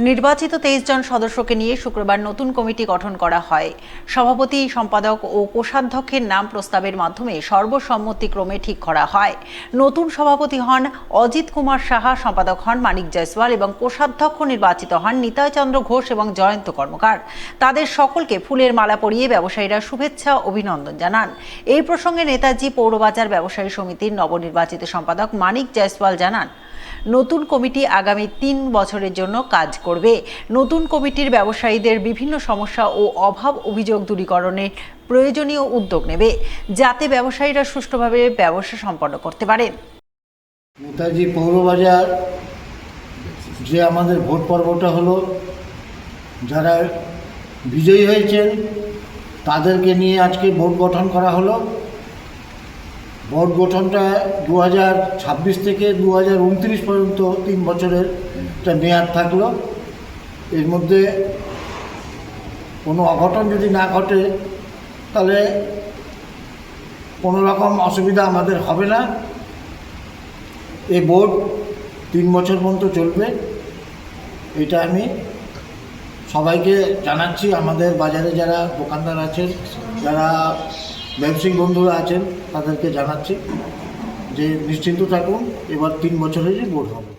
নির্বাচিত 23 জন সদস্যকে নিয়ে শুক্রবার নতুন কমিটি গঠন করা হয়। সভাপতি, সম্পাদক ও কোষাধ্যক্ষের নাম প্রস্তাবের মাধ্যমে সর্বসম্মতিক্রমে ঠিক করা হয়। নতুন সভাপতি হন অজিত কুমার সাহা, সম্পাদক হন মানিক জয়সওয়াল এবং কোষাধ্যক্ষ নির্বাচিত হন নিতাই চন্দ্র ঘোষ এবং জয়ন্ত কর্মকার। তাদের সকলকে ফুলের মালা পরিয়ে ব্যবসায়ীরা শুভেচ্ছা অভিনন্দন জানান। এই প্রসঙ্গে নেতাজি পৌরবাজার ব্যবসায়ী সমিতির নবনির্বাচিত সম্পাদক মানিক জয়সওয়াল জানান, নতুন কমিটি আগামী 3 বছরের জন্য কাজ করবে। নতুন কমিটির ব্যবসায়ীদের বিভিন্ন সমস্যা ও অভাব অভিযোগ দূরীকরণের প্রয়োজনীয় উদ্যোগ নেবে, যাতে ব্যবসায়ীরা সুষ্ঠুভাবে ব্যবসা সম্পন্ন করতে পারে। নেতাজি পৌরবাজার যে আমাদের ভোট পর্বটা হলো, যারা বিজয়ী হয়েছেন তাদেরকে নিয়ে আজকে ভোট গঠন করা হলো। ভোট গঠনটা 2026 থেকে 2029 পর্যন্ত 3 বছরের একটা মেয়াদ থাকলো। এর মধ্যে কোনো অঘটন যদি না ঘটে তাহলে কোনো রকম অসুবিধা আমাদের হবে না। এই ভোট 3 বছর পর্যন্ত চলবে, এটা আমি সবাইকে জানাচ্ছি। আমাদের বাজারে যারা দোকানদার আছেন, যারা ব্যবসায়িক বন্ধুরা আছেন, তাদেরকে জানাচ্ছি যে নিশ্চিন্ত থাকুন, এবার 3 বছরেরই ভোট হবে।